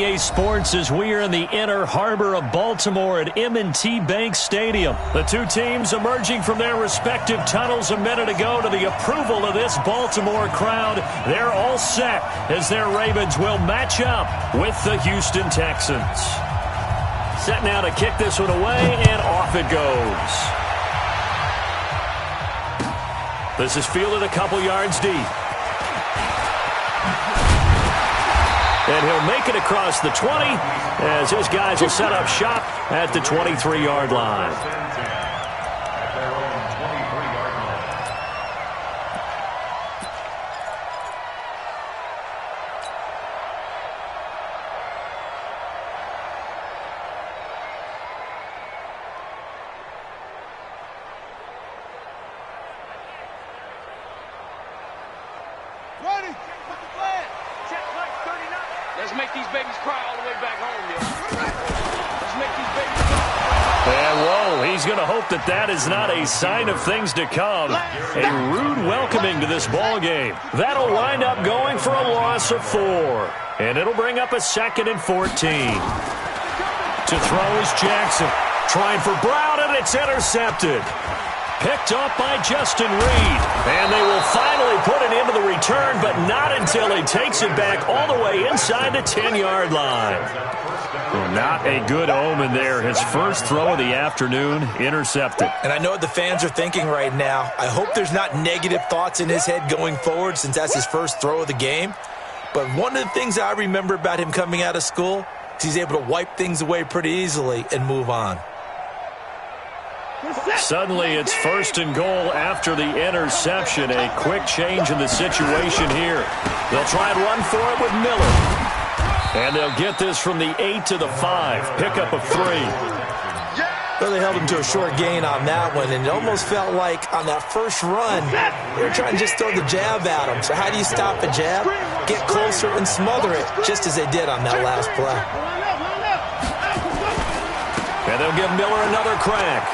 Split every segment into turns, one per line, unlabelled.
EA Sports as we are in the inner harbor of Baltimore at M&T Bank Stadium. The two teams emerging from their respective tunnels a minute ago to the approval of this Baltimore crowd. They're all set as their Ravens will match up with the Houston Texans. Set now to kick this one away, and off it goes. This is fielded a couple yards deep. And he'll make it across the 20 as his guys will set up shop at the 23-yard line.
Let's make these babies cry all the way back home, yo. Let's make these babies cry.
And, whoa, he's going to hope that that is not a sign of things to come. A rude welcoming to this ball game. That'll wind up going for a loss of 4. And it'll bring up a 2nd and 14. To throw is Jackson. Trying for Brown, and it's intercepted. Picked up by Justin Reed. And they will finally put it into the return, but not until he takes it back all the way inside the 10-yard line. Well, not a good omen there. His first throw of the afternoon, intercepted.
And I know what the fans are thinking right now. I hope there's not negative thoughts in his head going forward since that's his first throw of the game. But one of the things I remember about him coming out of school is he's able to wipe things away pretty easily and move on.
Suddenly, it's 1st and goal after the interception. A quick change in the situation here. They'll try and run for it with Miller. And they'll get this from the 8 to the 5. Pickup of 3.
Well, they held him to a short gain on that one, and it almost felt like on that first run, they were trying to just throw the jab at him. So how do you stop a jab? Get closer and smother it, just as they did on that last play.
And they'll give Miller another crack.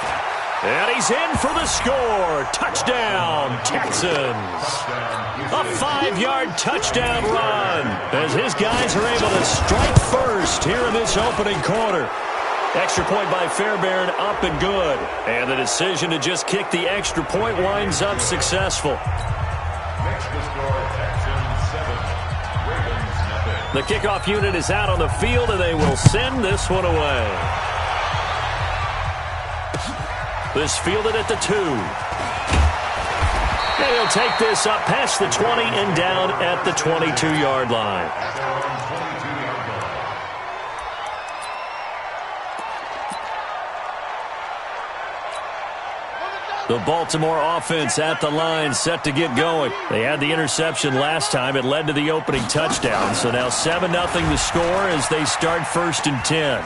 And he's in for the score. Touchdown, Texans. A 5-yard touchdown run as his guys are able to strike first here in this opening quarter. Extra point by Fairbairn, up and good. And the decision to just kick the extra point winds up successful. The kickoff unit is out on the field, and they will send this one away. This fielded at the 2. And he'll take this up past the 20 and down at the 22-yard line. The Baltimore offense at the line, set to get going. They had the interception last time. It led to the opening touchdown. So now 7-0 the score as they start 1st and 10.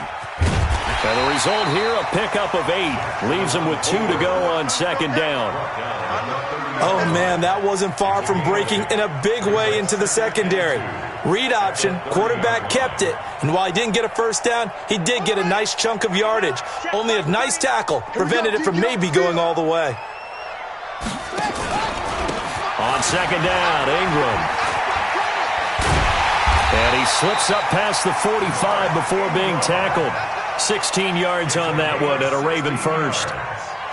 And the result here, a pickup of 8. Leaves them with 2 to go on 2nd down.
Oh, man, that wasn't far from breaking in a big way into the secondary. Read option, quarterback kept it. And while he didn't get a first down, he did get a nice chunk of yardage. Only a nice tackle prevented it from maybe going all the way.
On 2nd down, Ingram. And he slips up past the 45 before being tackled. 16 yards on that one at a Raven first.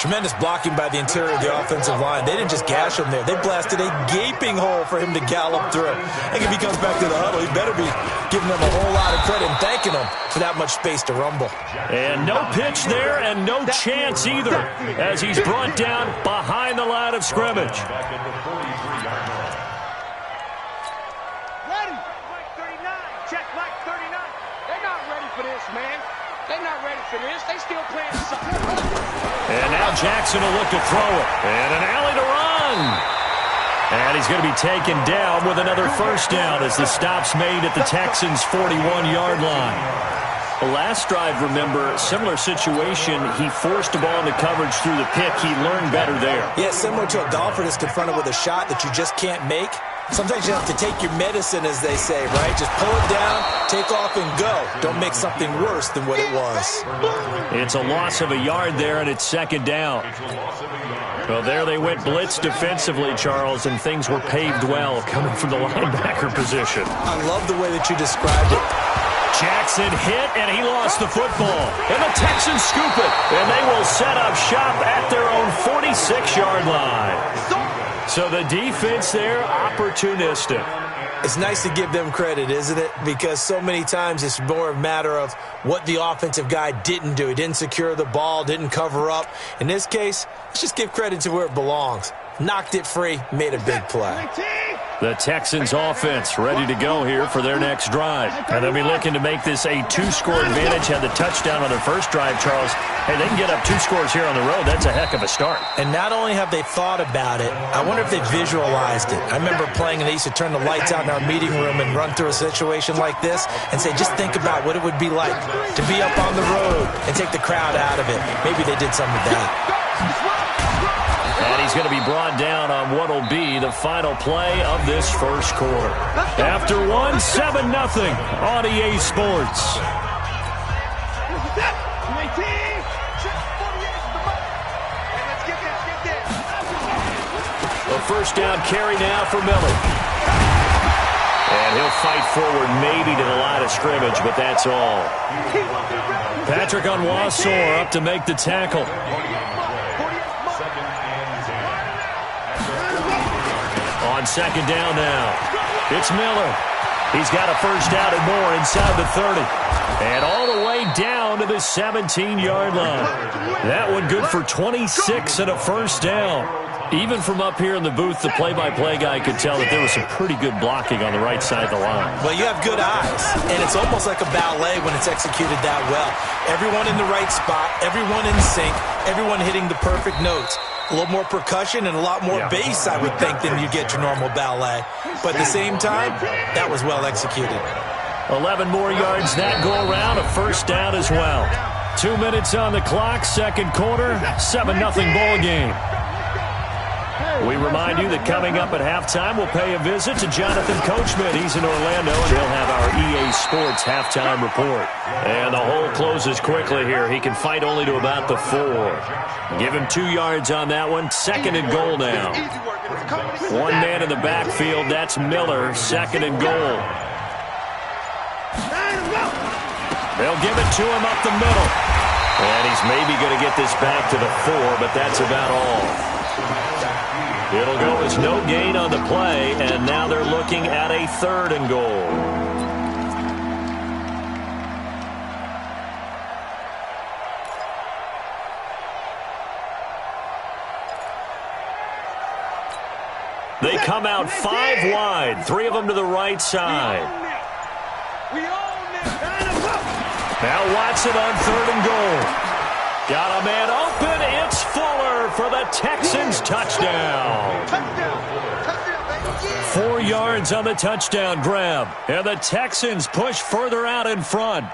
Tremendous blocking by the interior of the offensive line. They didn't just gash him there. They blasted a gaping hole for him to gallop through. I think if he comes back to the huddle, he better be giving them a whole lot of credit and thanking them for that much space to rumble.
And no pitch there and no chance either as he's brought down behind the line of scrimmage.
Ready. Mike 39. Check Mike 39. They're not ready for this, man. They're not ready for this. They still playing something.
And now Jackson will look to throw it. And an alley to run. And he's going to be taken down with another first down as the stop's made at the Texans' 41-yard line. The last drive, remember, similar situation. He forced the ball into coverage through the pick. He learned better there.
Yeah, similar to a golfer that's confronted with a shot that you just can't make. Sometimes you have to take your medicine, as they say, right? Just pull it down, take off, and go. Don't make something worse than what it was.
It's a loss of a yard there, and it's 2nd down. Well, there they went blitz defensively, Charles, and things were paved well coming from the linebacker position.
I love the way that you described it.
Jackson hit, and he lost the football. And the Texans scoop it, and they will set up shop at their own 46-yard line. So the defense there, opportunistic.
It's nice to give them credit, isn't it? Because so many times it's more a matter of what the offensive guy didn't do. He didn't secure the ball, didn't cover up. In this case, let's just give credit to where it belongs. Knocked it free, made a big play.
The Texans offense ready to go here for their next drive. And they'll be looking to make this a 2-score advantage. Had the touchdown on their first drive, Charles. Hey, they can get up 2 scores here on the road. That's a heck of a start.
And not only have they thought about it, I wonder if they visualized it. I remember playing and they used to turn the lights out in our meeting room and run through a situation like this and say, just think about what it would be like to be up on the road and take the crowd out of it. Maybe they did some of that.
And he's going to be brought down on what will be the final play of this first quarter. After 7-0 on EA Sports. A first down carry now for Miller. And he'll fight forward maybe to the line of scrimmage, but that's all. Patrick Onwuasor up to make the tackle. On second down now, it's Miller. He's got a first down and more inside the 30. And all the way down to the 17-yard line. That one good for 26 and a first down. Even from up here in the booth, the play-by-play guy could tell that there was some pretty good blocking on the right side of the line.
Well, you have good eyes, and it's almost like a ballet when it's executed that well. Everyone in the right spot, everyone in sync, everyone hitting the perfect notes. A little more percussion and a lot more bass, I would think, than you get your normal ballet. But at the same time, that was well executed.
11 more yards that go around, a first down as well. 2 minutes on the clock, second quarter, 7-0 ball game. We remind you that coming up at halftime, we'll pay a visit to Jonathan Coachman. He's in Orlando, and he'll have our EA Sports halftime report. And the hole closes quickly here. He can fight only to about the 4. Give him 2 yards on that one. Second and goal now. One man in the backfield. That's Miller. Second and goal. They'll give it to him up the middle. And he's maybe going to get this back to the 4, but that's about all. It'll go as no gain on the play, and now they're looking at a third and goal. They come out 5 wide, 3 of them to the right side. Now Watson on third and goal. Got a man open. It's Fuller for the Texans touchdown. 4 yards on the touchdown grab. And the Texans push further out in front.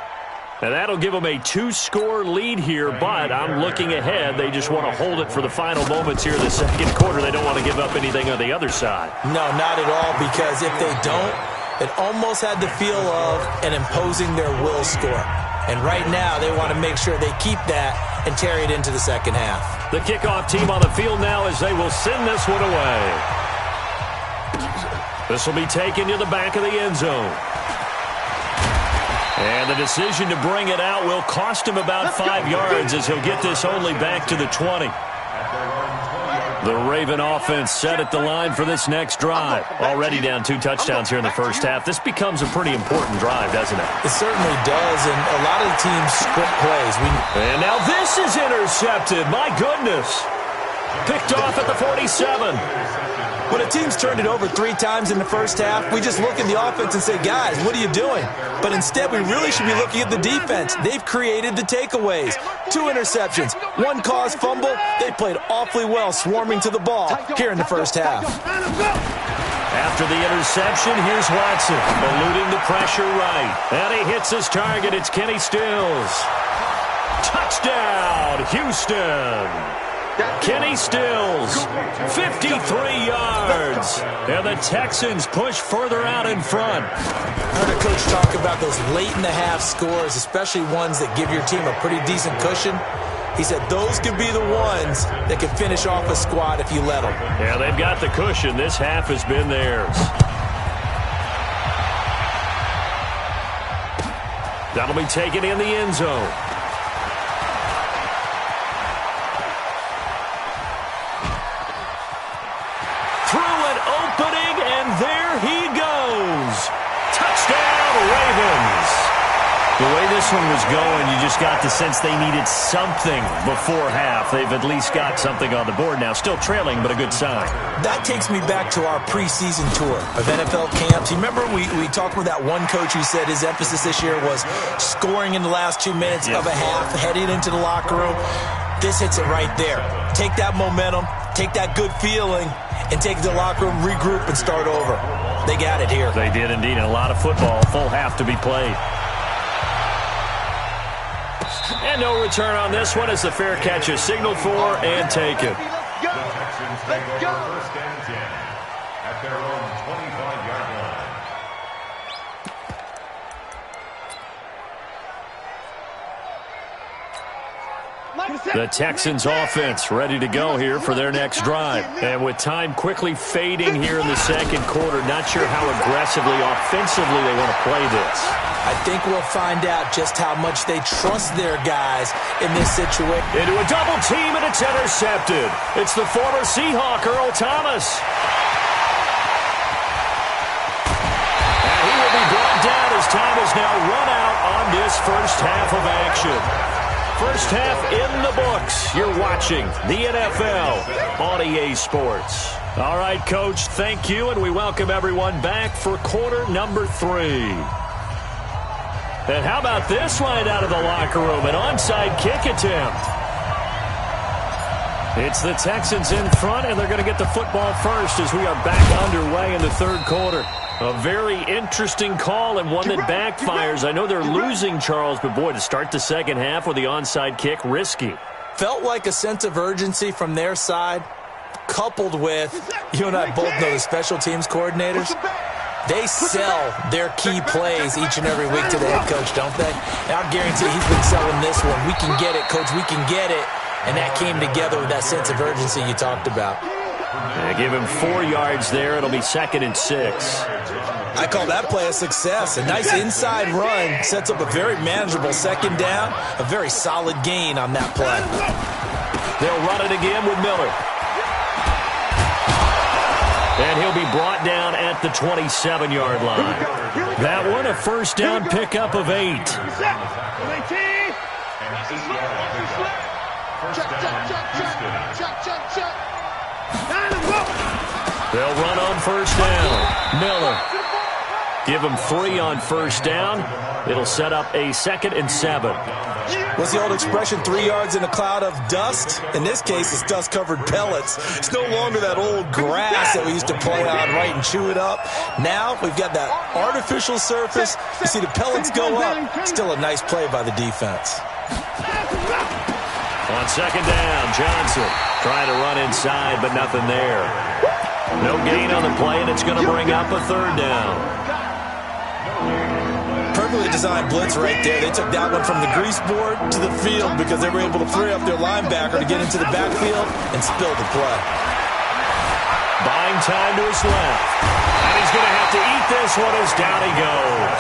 And that'll give them a 2-score lead here, but I'm looking ahead. They just want to hold it for the final moments here in the second quarter. They don't want to give up anything on the other side.
No, not at all, because if they don't, it almost had the feel of an imposing their will score. And right now, they want to make sure they keep that and carry it into the second half.
The kickoff team on the field now as they will send this one away. This will be taken to the back of the end zone. And the decision to bring it out will cost him about 5 yards as he'll get this only back to the 20. The Raven offense set at the line for this next drive. Already down 2 touchdowns here in the first half. This becomes a pretty important drive, doesn't it?
It certainly does, and a lot of the teams script plays.
And now this is intercepted. My goodness. Picked off at the 47.
When a team's turned it over 3 times in the first half, we just look at the offense and say, guys, what are you doing? But instead, we really should be looking at the defense. They've created the takeaways. 2 interceptions, 1 caused fumble. They played awfully well swarming to the ball here in the first half.
After the interception, here's Watson, eluding the pressure right. And he hits his target. It's Kenny Stills. Touchdown, Houston. Kenny Stills, 53 yards. And the Texans push further out in front.
I heard a coach talk about those late-in-the-half scores, especially ones that give your team a pretty decent cushion. He said those could be the ones that can finish off a squad if you let them.
Yeah, they've got the cushion. This half has been theirs. That'll be taken in the end zone. Through an opening, and there he goes. Touchdown, Ravens. The way this one was going, you just got the sense they needed something before half. They've at least got something on the board now. Still trailing, but a good sign.
That takes me back to our preseason tour of NFL camps. You remember we talked with that one coach who said his emphasis this year was scoring in the last 2 minutes of a half, heading into the locker room. This hits it right there. Take that momentum, take that good feeling, and take it to the locker room, regroup, and start over. They got it here.
They did indeed. And a lot of football, full half to be played. And no return on this one as the fair catch is signaled for and taken.
Let's go. Let's go.
First and 10 at their own 25-yard line.
The Texans offense ready to go here for their next drive. And with time quickly fading here in the second quarter, not sure how aggressively, offensively they want to play this.
I think we'll find out just how much they trust their guys in this situation.
Into a double team, and it's intercepted. It's the former Seahawk, Earl Thomas. And he will be brought down as time is now run out on this first half of action. First half in the books. You're watching the NFL on EA Sports. All right, Coach, thank you, and we welcome everyone back for quarter number 3. And how about this line out of the locker room? An onside kick attempt. It's the Texans in front, and they're going to get the football first as we are back underway in the third quarter. A very interesting call and one that backfires. I know they're losing, Charles, but boy, to start the second half with the onside kick, risky.
Felt like a sense of urgency from their side, coupled with, you and I both know the special teams coordinators. They sell their key plays each and every week to the head coach, don't they? And I guarantee he's been selling this one. We can get it, Coach. We can get it. And that came together with that sense of urgency you talked about.
They give him 4 yards there. It'll be 2nd and 6.
I call that play a success. A nice inside run sets up a very manageable second down. A very solid gain on that play.
They'll run it again with Miller. And he'll be brought down at the 27-yard line. That one, a first down pickup of 8. They'll run on first down. Miller. Give him 3 on first down. It'll set up a 2nd and 7.
What's the old expression, 3 yards in a cloud of dust? In this case, it's dust-covered pellets. It's no longer that old grass that we used to play on, right, and chew it up. Now we've got that artificial surface. You see the pellets go up. Still a nice play by the defense.
On second down, Johnson trying to run inside, but nothing there. No gain on the play, and it's going to bring up a 3rd down.
Perfectly designed blitz right there. They took that one from the grease board to the field because they were able to free up their linebacker to get into the backfield and spill the play.
Buying time to his left. And he's going to have to eat this one as down he goes.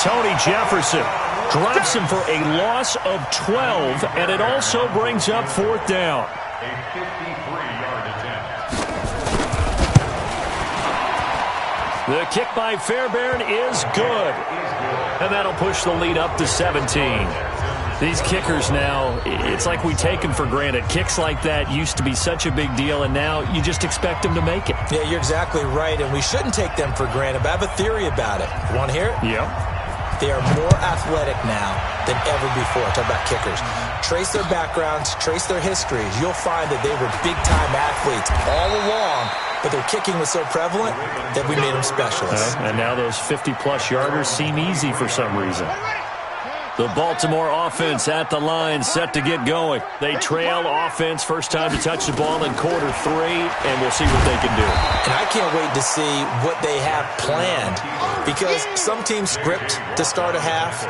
Tony Jefferson drops him for a loss of 12, and it also brings up 4th down.
A 53-yard attempt.
The kick by Fairbairn is good. And that'll push the lead up to 17. These kickers now, it's like we take them for granted. Kicks like that used to be such a big deal, and now you just expect them to make it.
Yeah, you're exactly right, and we shouldn't take them for granted. But I have a theory about it. You want to hear it?
Yeah.
They are more athletic now than ever before. Talk about kickers. Trace their backgrounds, trace their histories. You'll find that they were big-time athletes all along, but their kicking was so prevalent that we made them specialists.
And now those 50-plus yarders seem easy for some reason. The Baltimore offense at the line, set to get going. They trail offense, first time to touch the ball in quarter 3, and we'll see what they can do.
And I can't wait to see what they have planned, because some teams script to start a half.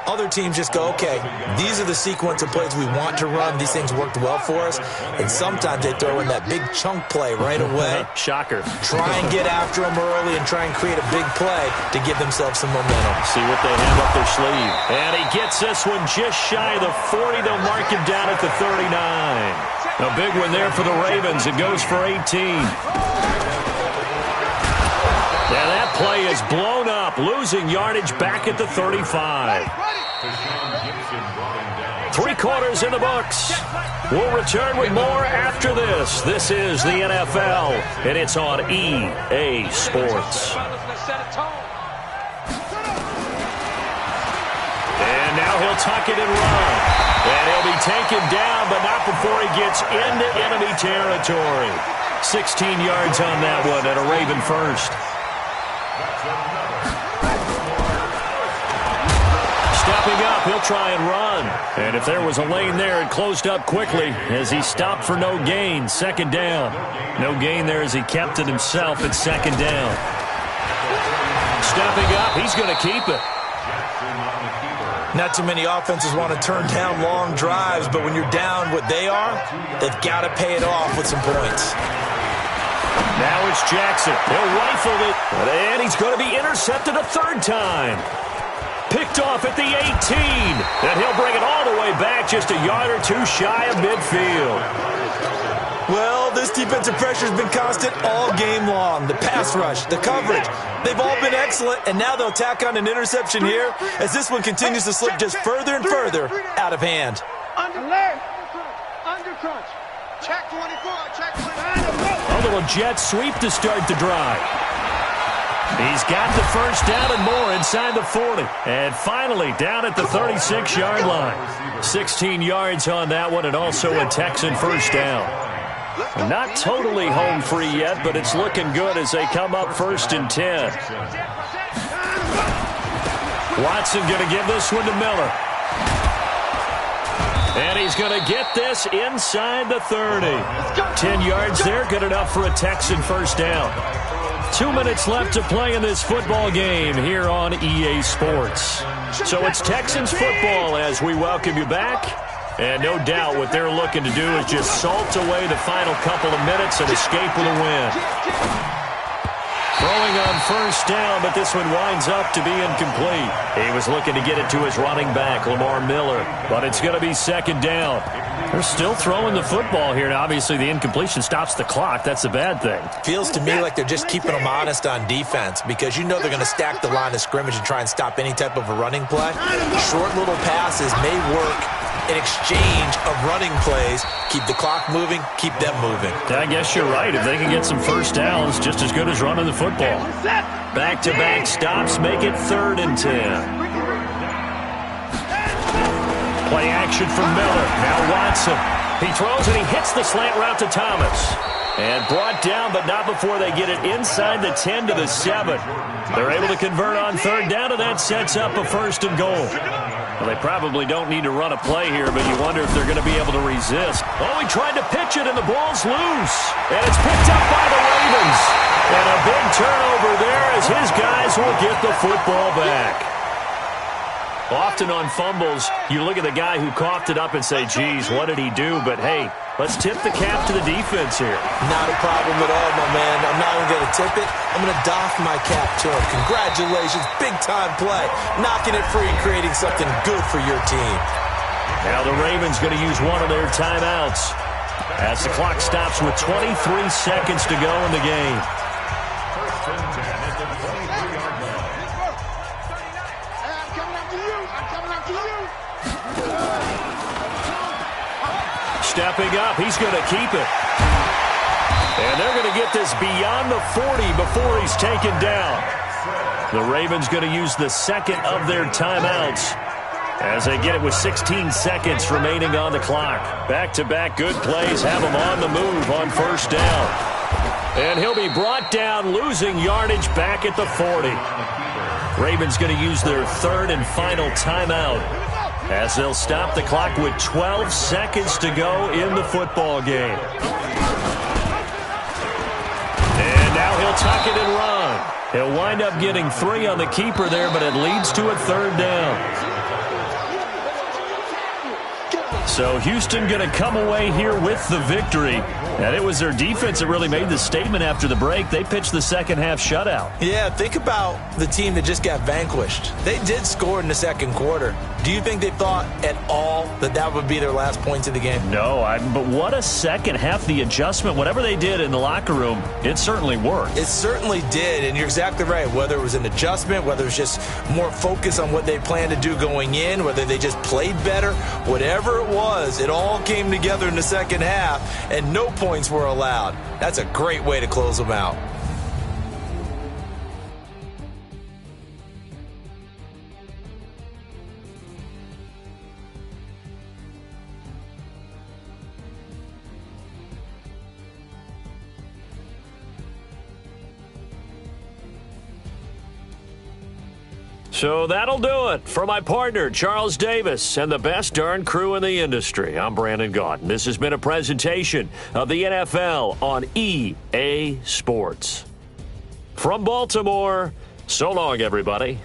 Other teams just go, okay, these are the sequence of plays we want to run. These things worked well for us. And sometimes they throw in that big chunk play right away.
Shocker.
Try and get after them early and try and create a big play to give themselves some momentum.
See what they have up their sleeve. And he gets this one just shy of the 40. They'll mark him down at the 39. A big one there for the Ravens. It goes for 18. And that play is blown up, losing yardage back at the 35. 3 quarters in the books. We'll return with more after this. This is the NFL, and it's on EA Sports. And now he'll tuck it and run. And he'll be taken down, but not before he gets into enemy territory. 16 yards on that one and a Raven first. Stepping up, he'll try and run. And if there was a lane there, it closed up quickly as he stopped for no gain. Second down. No gain there as he kept it himself at second down. Stepping up, he's going to keep it.
Not too many offenses want to turn down long drives, but when you're down what they are, they've got to pay it off with some points.
Now it's Jackson. He'll rifle it, and he's going to be intercepted a third time. Picked off at the 18, and he'll bring it all the way back just a yard or two shy of midfield.
Well, this defensive pressure has been constant all game long. The pass rush, the coverage, they've all been excellent, and now they'll tack on an interception here as this one continues to slip just further and further out of hand.
Under crunch. Check 24, check 24.
A little jet sweep to start the drive. He's got the first down and more inside the 40. And finally down at the 36-yard line. 16 yards on that one and also a Texan first down. Not totally home free yet, but it's looking good as they come up first and 10. Watson going to give this one to Miller. And he's going to get this inside the 30. 10 yards there, good enough for a Texan first down. 2 minutes left to play in this football game here on EA Sports. So it's Texans football as we welcome you back. And no doubt what they're looking to do is just salt away the final couple of minutes and escape with a win. Throwing on first down, but this one winds up to be incomplete. He was looking to get it to his running back, Lamar Miller, but it's going to be second down. They're still throwing the football here, and obviously the incompletion stops the clock. That's a bad thing.
Feels to me like they're just keeping them honest on defense because you know they're going to stack the line of scrimmage and try and stop any type of a running play. Short little passes may work in exchange of running plays. Keep the clock moving, keep them moving.
I guess you're right. If they can get some first downs, just as good as running the football. Back-to-back stops make it 3rd and 10. Play action from Miller. Now Watson. He throws and he hits the slant route to Thomas. And brought down, but not before they get it inside the 10 to the 7. They're able to convert on third down, and that sets up a 1st and goal. Well, they probably don't need to run a play here, but you wonder if they're going to be able to resist. Oh, he tried to pitch it, and the ball's loose. And it's picked up by the Ravens. And a big turnover there as his guys will get the football back. Often on fumbles, you look at the guy who coughed it up and say, geez, what did he do? But, hey, let's tip the cap to the defense here.
Not a problem at all, my man. I'm not even going to tip it. I'm going to doff my cap to him. Congratulations. Big-time play. Knocking it free and creating something good for your team.
Now the Ravens going to use one of their timeouts as the clock stops with 23 seconds to go in the game. Stepping up, he's going to keep it. And they're going to get this beyond the 40 before he's taken down. The Ravens going to use the second of their timeouts as they get it with 16 seconds remaining on the clock. Back-to-back good plays have him on the move on first down. And he'll be brought down, losing yardage back at the 40. Ravens going to use their third and final timeout as they'll stop the clock with 12 seconds to go in the football game. And now he'll tuck it and run. He'll wind up getting 3 on the keeper there, but it leads to a third down. So Houston going to come away here with the victory. And it was their defense that really made the statement after the break. They pitched the second half shutout.
Yeah, think about the team that just got vanquished. They did score in the second quarter. Do you think they thought at all that that would be their last points of the game?
No, but what a second half. The adjustment, whatever they did in the locker room, it certainly worked.
It certainly did, and you're exactly right. Whether it was an adjustment, whether it was just more focus on what they planned to do going in, whether they just played better, whatever it was, it all came together in the second half, and no points were allowed. That's a great way to close them out.
So that'll do it for my partner, Charles Davis, and the best darn crew in the industry. I'm Brandon Gaudin. This has been a presentation of the NFL on EA Sports. From Baltimore, so long, everybody.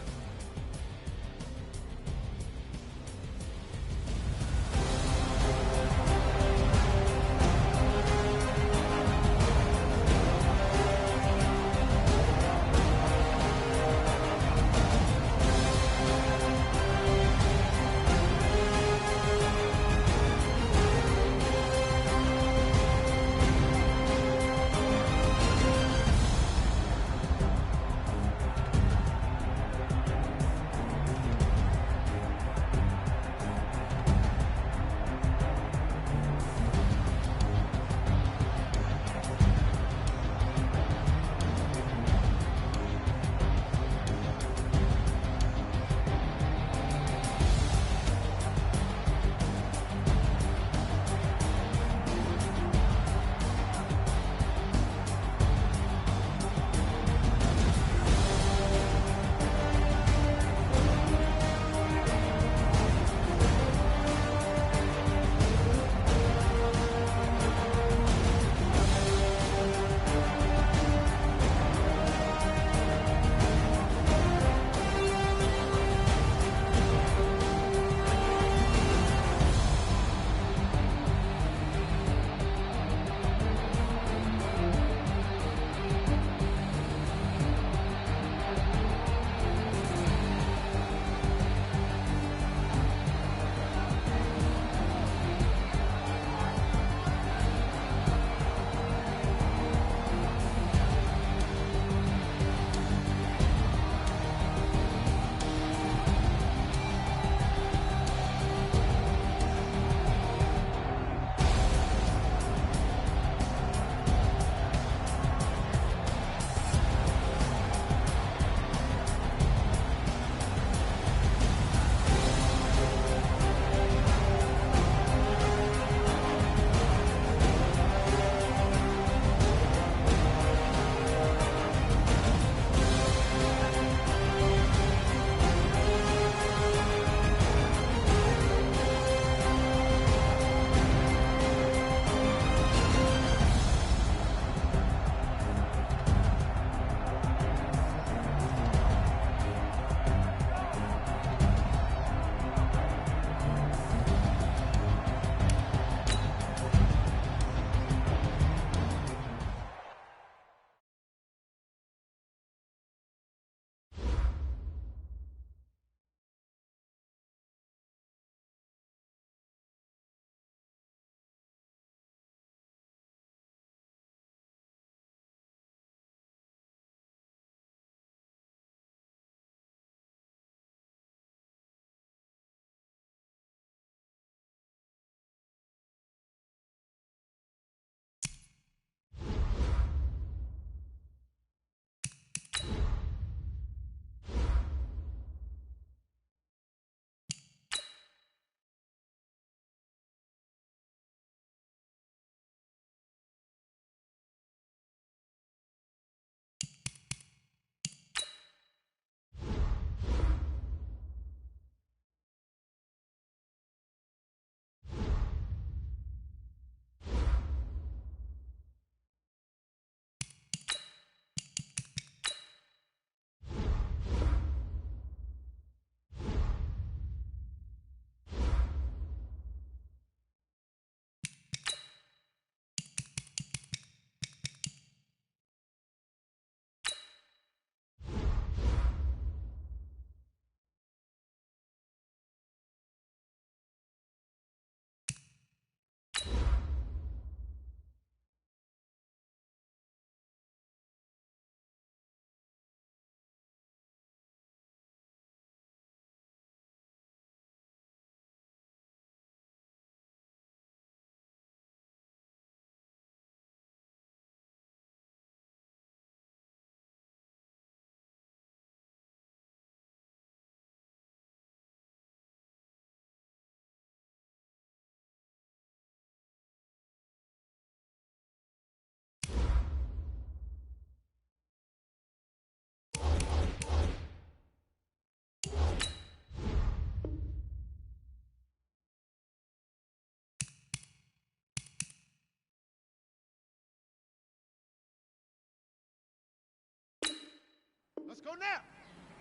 Go now.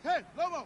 10, Lomo.